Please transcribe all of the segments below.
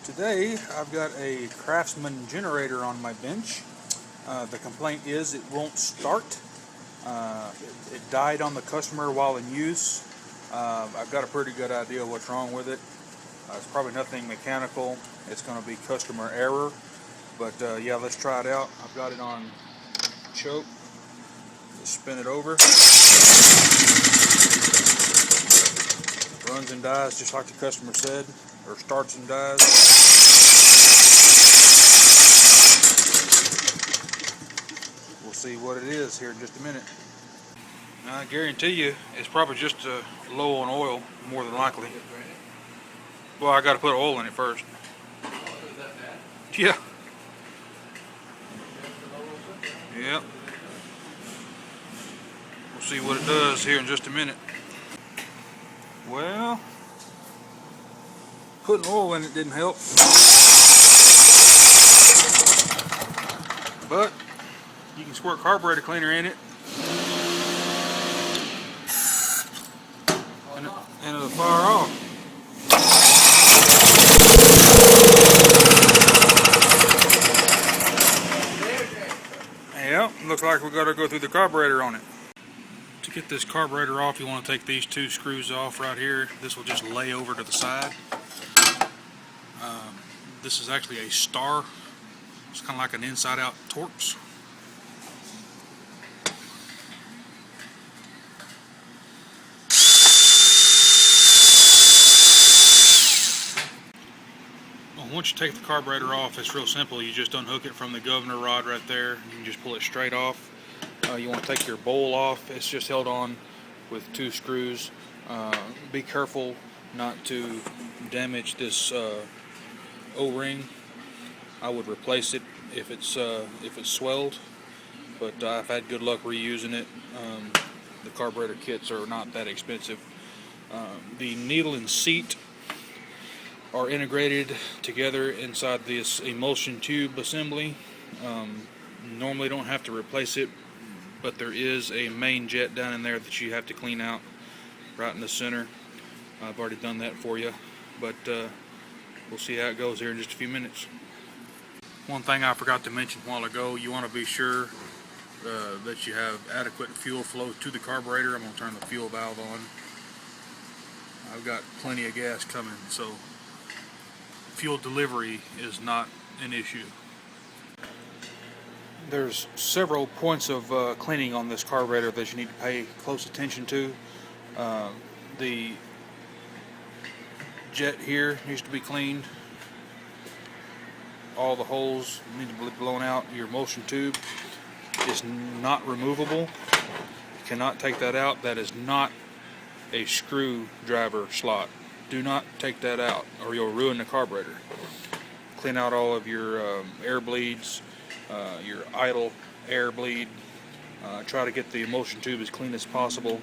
Today I've got a Craftsman generator on my bench. The complaint is it won't start. It died on the customer while in use. I've got a pretty good idea what's wrong with it. It's probably nothing mechanical. It's going to be customer error. But yeah, let's try it out. I've got it on choke. Just spin it over. Runs and dies just like the customer said, or starts and dies. We'll see what it is here in just a minute. I guarantee you it's probably just low on oil, more than likely. Well, I got to put oil in it first. Yeah. Yep. We'll see what it does here in just a minute. Well, putting oil in it didn't help. But you can squirt carburetor cleaner in it, and it'll fire off. Yep, looks like we got to go through the carburetor on it. To get this carburetor off, you want to take these two screws off right here. This will just lay over to the side. This is actually a star. It's kind of like an inside-out Torx. Well, once you take the carburetor off, it's real simple. You just unhook it from the governor rod right there. You can just pull it straight off. You want to take your bowl off. It's just held on with two screws. Be careful not to damage this O-ring. I would replace it if it's swelled, but I've had good luck reusing it. The carburetor kits are not that expensive. The needle and seat are integrated together inside this emulsion tube assembly. Normally don't have to replace it, but there is a main jet down in there that you have to clean out right in the center. I've already done that for you, but we'll see how it goes here in just a few minutes. One thing I forgot to mention a while ago, you want to be sure that you have adequate fuel flow to the carburetor. I'm going to turn the fuel valve on. I've got plenty of gas coming, so fuel delivery is not an issue. There's several points of cleaning on this carburetor that you need to pay close attention to. The jet here needs to be cleaned. All the holes need to be blown out. Your emulsion tube is not removable. You cannot take that out. That is not a screwdriver slot. Do not take that out or you'll ruin the carburetor. Clean out all of your air bleeds, your idle air bleed. Try to get the emulsion tube as clean as possible.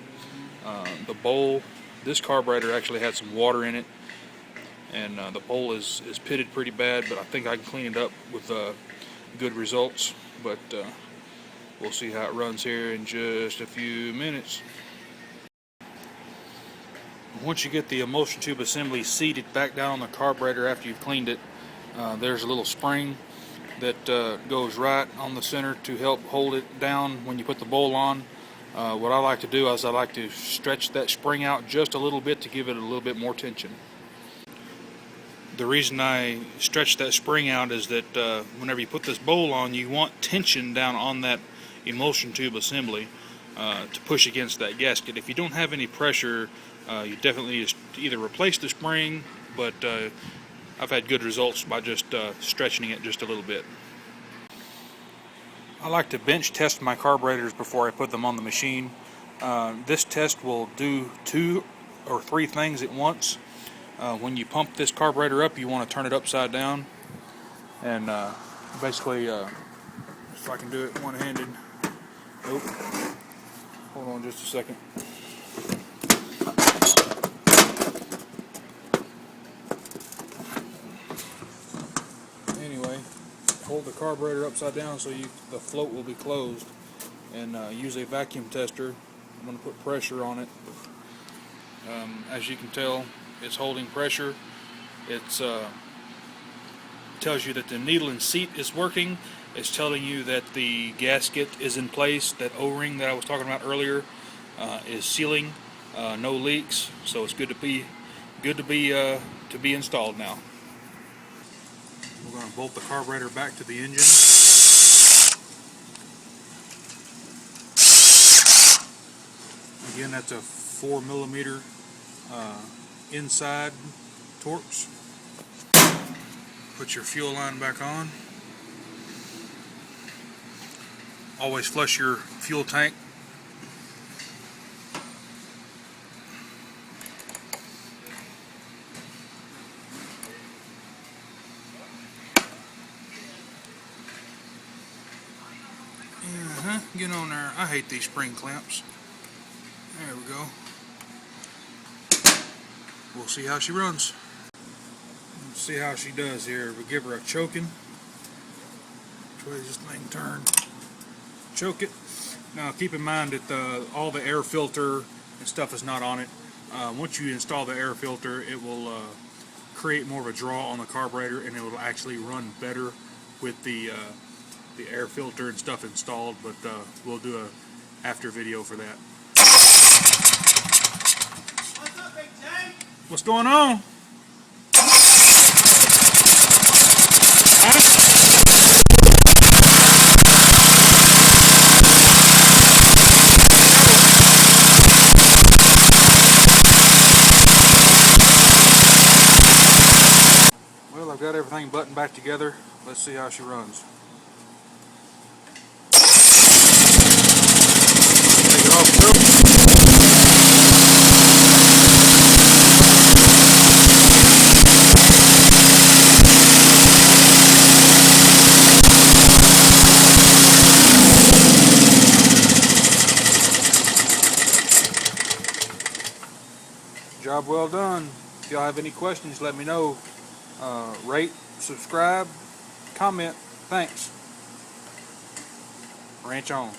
The bowl, this carburetor actually had some water in it, and the bowl is pitted pretty bad, but I think I can clean it up with good results. But we'll see how it runs here in just a few minutes. Once you get the emulsion tube assembly seated back down on the carburetor after you've cleaned it, there's a little spring that goes right on the center to help hold it down when you put the bowl on. What I like to do is I like to stretch that spring out just a little bit to give it a little bit more tension. The reason I stretch that spring out is that whenever you put this bowl on, you want tension down on that emulsion tube assembly to push against that gasket. If you don't have any pressure, you definitely need to either replace the spring, but I've had good results by just stretching it just a little bit. I like to bench test my carburetors before I put them on the machine. This test will do 2 or 3 things at once. When you pump this carburetor up, you want to turn it upside down, and basically, if I can do it one-handed. Nope. Hold on just a second. Anyway, hold the carburetor upside down so the float will be closed, and use a vacuum tester. I'm going to put pressure on it. As you can tell, it's holding pressure. It's tells you that the needle and seat is working. It's telling you that the gasket is in place. That O-ring that I was talking about earlier is sealing, no leaks. So it's good to be installed now. We're going to bolt the carburetor back to the engine. Again, that's a 4mm inside Torx. Put your fuel line back on. Always flush your fuel tank. Get on there. I hate these spring clamps. There we go. We'll see how she runs. Let's see how she does here. We give her a choking. Which way does this thing turn? Choke it. Now keep in mind that all the air filter and stuff is not on it. Once you install the air filter, it will create more of a draw on the carburetor, and it will actually run better with the air filter and stuff installed, but we'll do a after video for that. What's up, Big J? What's going on? Well, I've got everything buttoned back together. Let's see how she runs. Take it off the choke. Job well done. If y'all have any questions, let me know. Rate, subscribe, comment. Thanks. Ranch on.